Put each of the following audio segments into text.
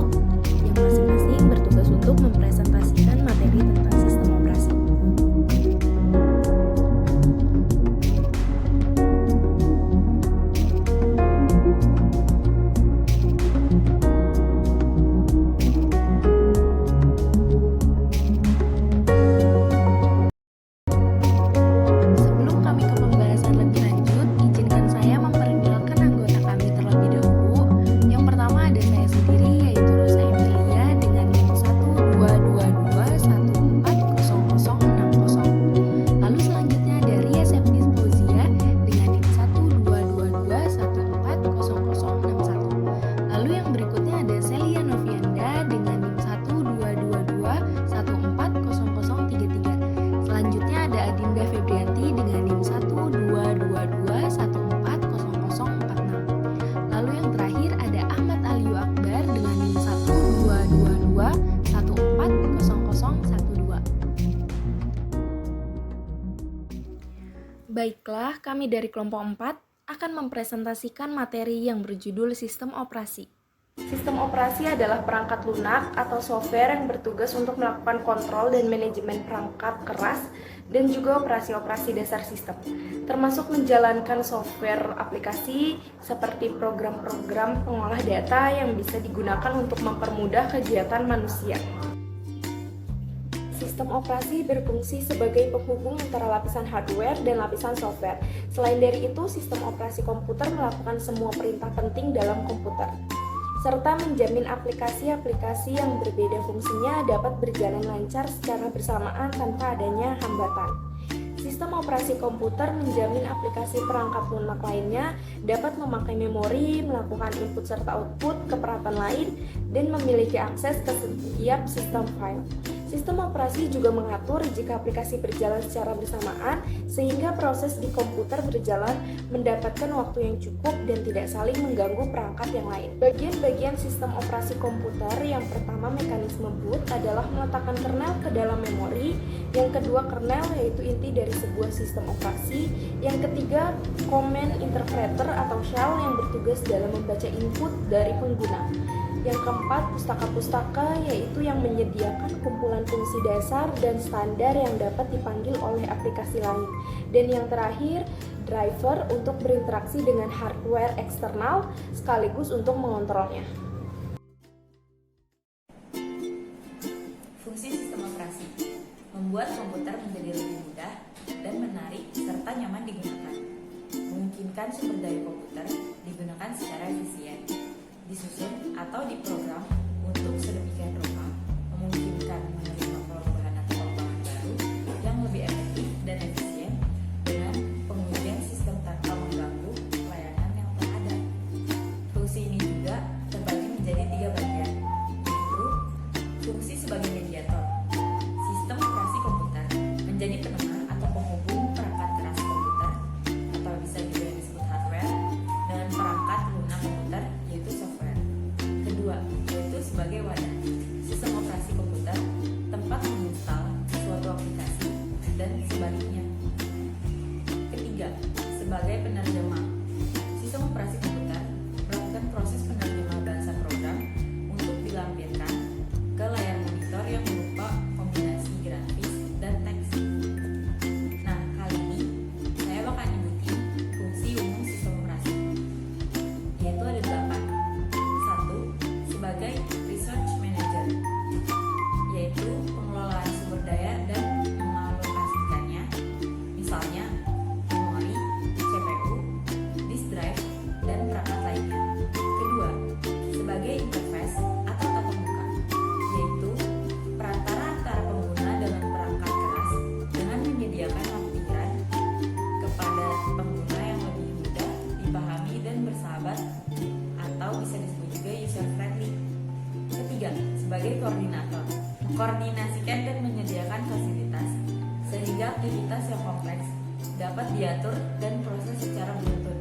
kelompok yang masing-masing bertugas untuk mempresentasikan materi tentang sistem operasi. Sebelum kami ke pembahasan lebih lanjut, izinkan saya memperkenalkan anggota kami terlebih dahulu. Yang pertama ada saya sendiri, yaitu Rosa Emilia dengan NIM 12221400060. Lalu selanjutnya ada Ria Septi Fauzia dengan NIM 12221400061. Lalu yang berikutnya ada Celia Novianda dengan NIM 12221400033. Selanjutnya ada Adinda Febrianti dengan NIM 12221400046. Lalu yang terakhir ada Ahmad Aliyu Akbar dengan NIM 12221400012. Baiklah, kami dari kelompok 4 akan mempresentasikan materi yang berjudul Sistem Operasi. Sistem operasi adalah perangkat lunak atau software yang bertugas untuk melakukan kontrol dan manajemen perangkat keras dan juga operasi-operasi dasar sistem, termasuk menjalankan software aplikasi seperti program-program pengolah data yang bisa digunakan untuk mempermudah kegiatan manusia. Sistem operasi berfungsi sebagai penghubung antara lapisan hardware dan lapisan software. Selain dari itu, sistem operasi komputer melakukan semua perintah penting dalam komputer, serta menjamin aplikasi-aplikasi yang berbeda fungsinya dapat berjalan lancar secara bersamaan tanpa adanya hambatan. Sistem operasi komputer menjamin aplikasi perangkat lunak lainnya dapat memakai memori, melakukan input serta output ke peralatan lain, dan memiliki akses ke setiap sistem file. Sistem operasi juga mengatur jika aplikasi berjalan secara bersamaan sehingga proses di komputer berjalan mendapatkan waktu yang cukup dan tidak saling mengganggu perangkat yang lain. Bagian-bagian sistem operasi komputer yang pertama mekanisme boot adalah meletakkan kernel ke dalam memori, yang kedua kernel yaitu inti dari sebuah sistem operasi, yang ketiga command interpreter atau shell yang bertugas dalam membaca input dari pengguna. Yang keempat, pustaka-pustaka yaitu yang menyediakan kumpulan fungsi dasar dan standar yang dapat dipanggil oleh aplikasi lain. Dan yang terakhir, driver untuk berinteraksi dengan hardware eksternal sekaligus untuk mengontrolnya. Fungsi sistem operasi membuat komputer menjadi lebih mudah dan menarik serta nyaman digunakan. Memungkinkan sumber daya komputer digunakan secara efisien, disusun atau diprogram untuk sedemikian rupa memungkinkan menerima perubahan atau pengembangan baru yang lebih efektif dan efisien dengan pengujian sistem tanpa mengganggu layanan yang telah ada. Fungsi ini juga terbagi menjadi 3 bagian, yaitu fungsi sebagai mediator. Sistem operasi komputer menjadi penengah atau penghubung perangkat keras komputer atau bisa juga disebut hardware dengan perangkat lunak komputer yaitu software. Kedua, yaitu sebagai wadah. Sistem operasi komputer tempat menginstal suatu aplikasi dan sebaliknya. Ketiga, sebagai penerjemah. Sistem operasi komputer melakukan proses penerjemah bahasa program untuk dilampirkan ke layar monitor yang berupa kombinasi grafis dan teks. Nah, kali ini saya bakal nyebutin fungsi umum sistem operasi, yaitu ada 8. 1. Sebagai research manager, yaitu pengelolaan sumber daya dan mengalokasikannya, misalnya memori, CPU, disk drive, dan perangkat lainnya. Kedua, sebagai interface atau tatap muka, yaitu perantara antara pengguna dengan perangkat keras dengan menyediakan lampiran kepada pengguna yang lebih mudah dipahami dan bersahabat, atau bisa disebut juga user friendly. Ketiga, sebagai koordinator, mengkoordinasikan dan menyediakan fasilitas sehingga aktivitas yang kompleks dapat diatur dan proses secara beruntun.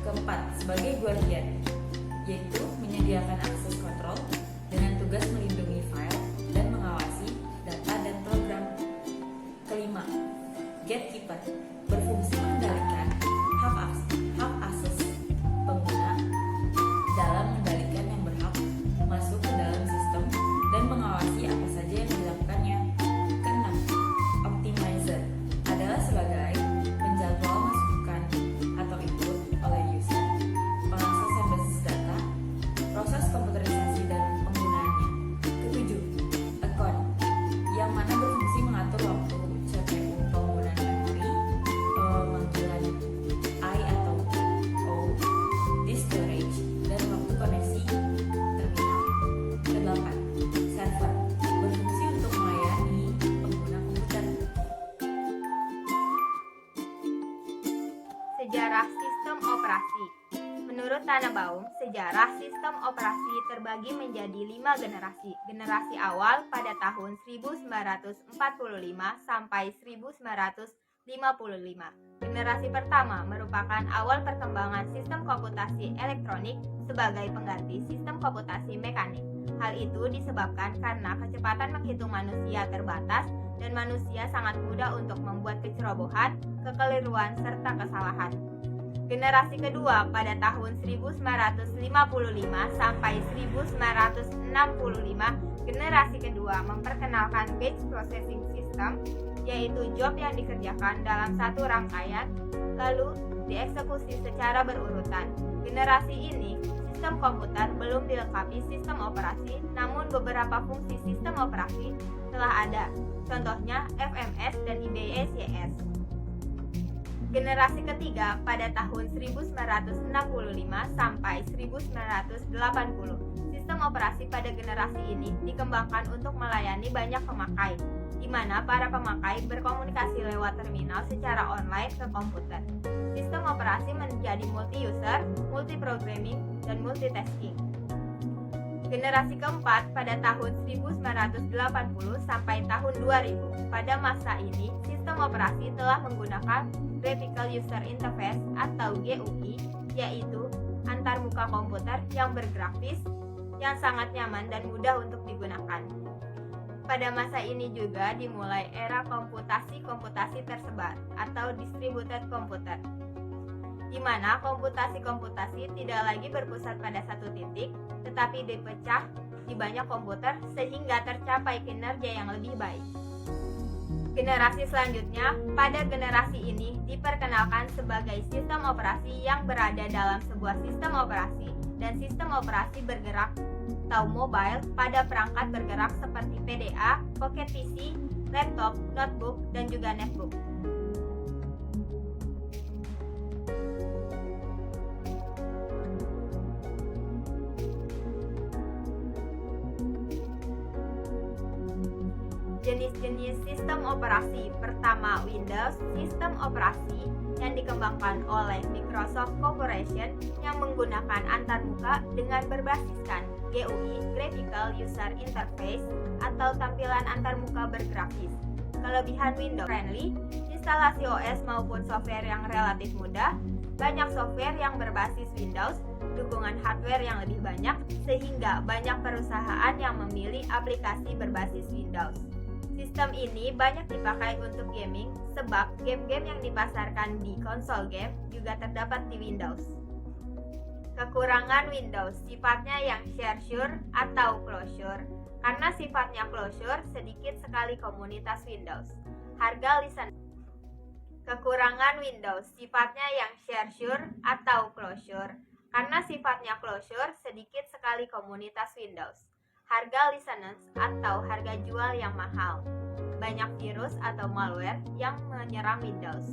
Keempat, sebagai guardian, yaitu menyediakan akses kontrol dengan tugas melindungi file dan mengawasi data dan program. Kelima, gatekeeper, berfungsi mengendalikan hak akses pengguna dalam mengendalikan yang berhak Tannenbaum, sejarah sistem operasi terbagi menjadi 5 generasi. Generasi awal pada tahun 1945 sampai 1955. Generasi pertama merupakan awal perkembangan sistem komputasi elektronik sebagai pengganti sistem komputasi mekanik. Hal itu disebabkan karena kecepatan menghitung manusia terbatas dan manusia sangat mudah untuk membuat kecerobohan, kekeliruan, serta kesalahan. Generasi kedua pada tahun 1955 sampai 1965, generasi kedua memperkenalkan batch processing system, yaitu job yang dikerjakan dalam satu rangkaian, lalu dieksekusi secara berurutan. Generasi ini, sistem komputer belum dilengkapi sistem operasi, namun beberapa fungsi sistem operasi telah ada, contohnya FMS dan IBS-YS. Generasi ketiga pada tahun 1965 sampai 1980. Sistem operasi pada generasi ini dikembangkan untuk melayani banyak pemakai, di mana para pemakai berkomunikasi lewat terminal secara online ke komputer. Sistem operasi menjadi multi-user, multi-programming, dan multitasking. Generasi keempat pada tahun 1980 sampai tahun 2000. Pada masa ini, sistem operasi telah menggunakan Graphical User Interface atau GUI, yaitu antarmuka komputer yang bergrafis, yang sangat nyaman dan mudah untuk digunakan. Pada masa ini juga dimulai era komputasi tersebar atau distributed computer, di mana komputasi tidak lagi berpusat pada satu titik, tetapi dipecah di banyak komputer sehingga tercapai kinerja yang lebih baik. Generasi selanjutnya, pada generasi ini diperkenalkan sebagai sistem operasi yang berada dalam sebuah sistem operasi dan sistem operasi bergerak atau mobile pada perangkat bergerak seperti PDA, Pocket PC, laptop, notebook, dan juga netbook. Jenis-jenis sistem operasi. Pertama, Windows, sistem operasi yang dikembangkan oleh Microsoft Corporation yang menggunakan antarmuka dengan berbasiskan GUI, Graphical User Interface, atau tampilan antarmuka bergrafis. Kelebihan Windows friendly, instalasi OS maupun software yang relatif mudah, banyak software yang berbasis Windows, dukungan hardware yang lebih banyak, sehingga banyak perusahaan yang memilih aplikasi berbasis Windows. Sistem ini banyak dipakai untuk gaming, sebab game-game yang dipasarkan di konsol game juga terdapat di Windows. Kekurangan Windows, sifatnya yang share atau closure. Karena sifatnya closure, sedikit sekali komunitas Windows. Harga lisensi. Kekurangan Windows, sifatnya yang share atau closure. Karena sifatnya closure, sedikit sekali komunitas Windows. Harga lisensi atau harga jual yang mahal. Banyak virus atau malware yang menyerang Windows.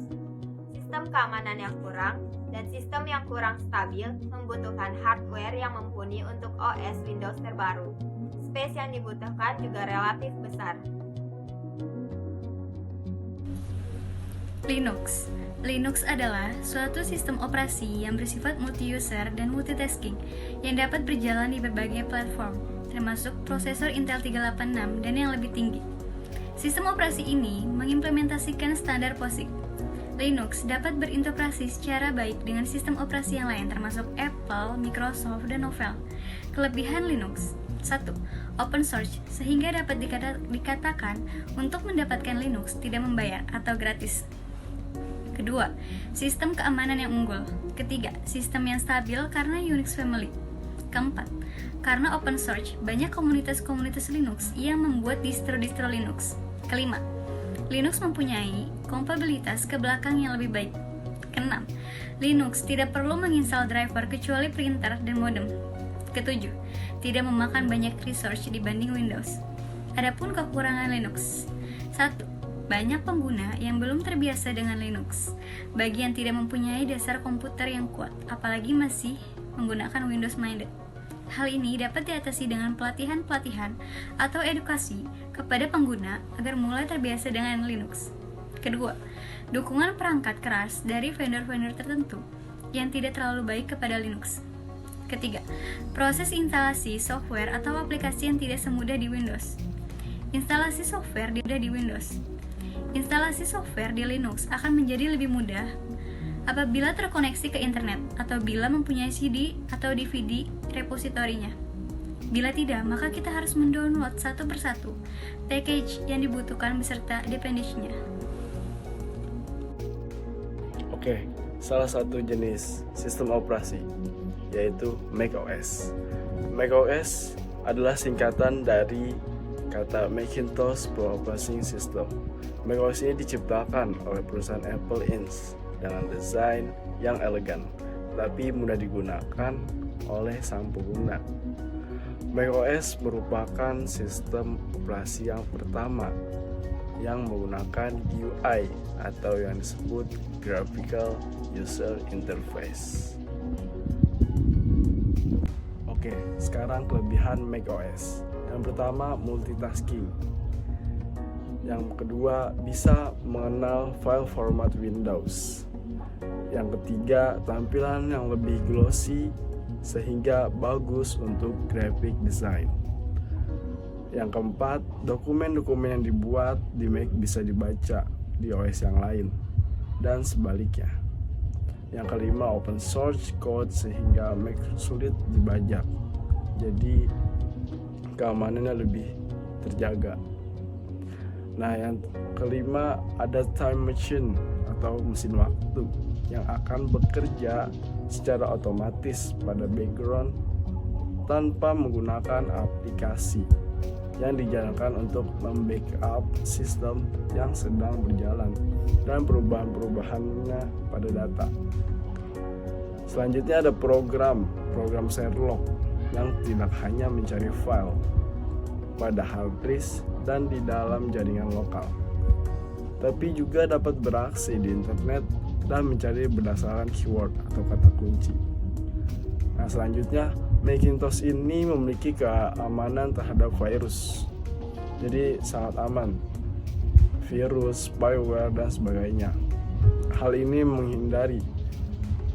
Sistem keamanan yang kurang dan sistem yang kurang stabil membutuhkan hardware yang mumpuni untuk OS Windows terbaru. Space yang dibutuhkan juga relatif besar. Linux adalah suatu sistem operasi yang bersifat multi-user dan multitasking yang dapat berjalan di berbagai platform, termasuk prosesor Intel 386 dan yang lebih tinggi. Sistem operasi ini mengimplementasikan standar POSIX. Linux dapat berintegrasi secara baik dengan sistem operasi yang lain termasuk Apple, Microsoft, dan Novell. Kelebihan Linux: 1. Open source, sehingga dapat dikatakan untuk mendapatkan Linux tidak membayar atau gratis. Kedua, sistem keamanan yang unggul. Ketiga, sistem yang stabil karena Unix family. Keempat, karena open source, banyak komunitas-komunitas Linux yang membuat distro-distro Linux. Kelima, Linux mempunyai kompatibilitas ke belakang yang lebih baik. Keenam, Linux tidak perlu menginstal driver kecuali printer dan modem. Ketujuh, tidak memakan banyak resource dibanding Windows. Adapun kekurangan Linux: 1. Banyak pengguna yang belum terbiasa dengan Linux. Bagi yang tidak mempunyai dasar komputer yang kuat, apalagi masih menggunakan Windows minded. Hal ini dapat diatasi dengan pelatihan-pelatihan atau edukasi kepada pengguna agar mulai terbiasa dengan Linux. Kedua, dukungan perangkat keras dari vendor-vendor tertentu yang tidak terlalu baik kepada Linux. Ketiga, proses instalasi software atau aplikasi yang tidak semudah di Windows. Instalasi software di Windows. Instalasi software di Linux akan menjadi lebih mudah apabila terkoneksi ke internet atau bila mempunyai CD atau DVD repositorinya. Bila tidak, maka kita harus mendownload satu persatu package yang dibutuhkan beserta dependensinya. Oke, salah satu jenis sistem operasi yaitu macOS. macOS adalah singkatan dari kata Macintosh Pro Operating System. macOS ini diciptakan oleh perusahaan Apple Inc. dengan desain yang elegan, tapi mudah digunakan oleh sang pengguna. macOS merupakan sistem operasi yang pertama yang menggunakan GUI atau yang disebut Graphical User Interface. Oke, sekarang kelebihan macOS. Yang pertama, multitasking. Yang kedua, bisa mengenal file format Windows. Yang ketiga, tampilan yang lebih glossy sehingga bagus untuk graphic design. Yang keempat, dokumen-dokumen yang dibuat di Mac bisa dibaca di OS yang lain dan sebaliknya. Yang kelima, open source code sehingga Mac sulit dibajak, jadi keamanannya lebih terjaga. Nah, yang kelima, ada time machine atau mesin waktu yang akan bekerja secara otomatis pada background tanpa menggunakan aplikasi yang dijalankan untuk membackup sistem yang sedang berjalan dan perubahan-perubahannya pada data. Selanjutnya ada program Sherlock yang tidak hanya mencari file pada hard disk dan di dalam jaringan lokal, tapi juga dapat beraksi di internet dan mencari berdasarkan keyword atau kata kunci. Nah, selanjutnya Macintosh ini memiliki keamanan terhadap virus, jadi sangat aman, virus, spyware, dan sebagainya. Hal ini menghindari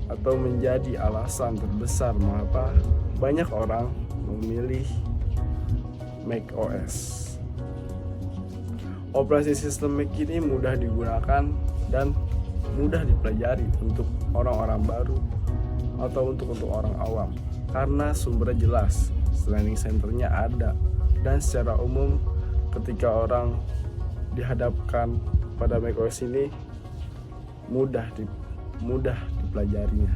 atau menjadi alasan terbesar mengapa banyak orang memilih macOS. Operasi sistem Mac ini mudah digunakan dan mudah dipelajari untuk orang-orang baru atau untuk orang awam karena sumbernya jelas, training centernya ada, dan secara umum ketika orang dihadapkan pada macOS ini mudah dipelajarinya.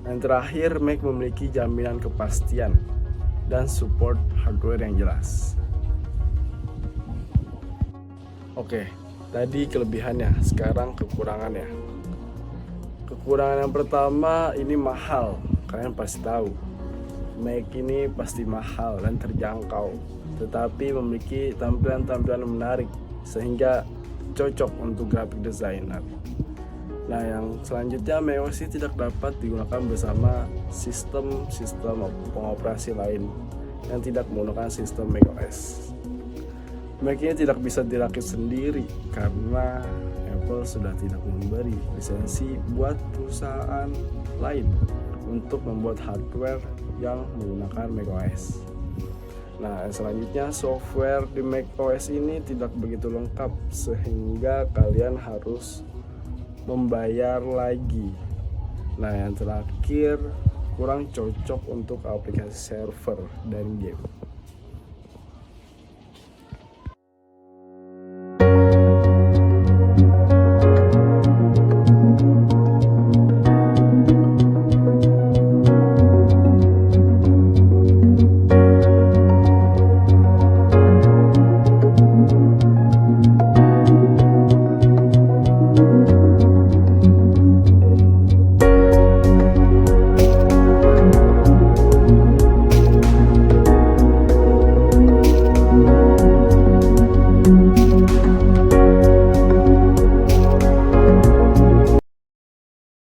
Dan terakhir, Mac memiliki jaminan kepastian dan support hardware yang jelas. Oke, tadi kelebihannya, sekarang kekurangannya. Kekurangan yang pertama, ini mahal. Kalian pasti tahu, Mac ini pasti mahal dan terjangkau, tetapi memiliki tampilan-tampilan menarik sehingga cocok untuk graphic designer. Nah, yang selanjutnya, macOS ini tidak dapat digunakan bersama sistem pengoperasi lain yang tidak menggunakan sistem macOS. Mac ini tidak bisa dirakit sendiri karena Apple sudah tidak memberi lisensi buat perusahaan lain untuk membuat hardware yang menggunakan macOS. Nah, selanjutnya software di macOS ini tidak begitu lengkap sehingga kalian harus membayar lagi. Nah, yang terakhir, kurang cocok untuk aplikasi server dan game.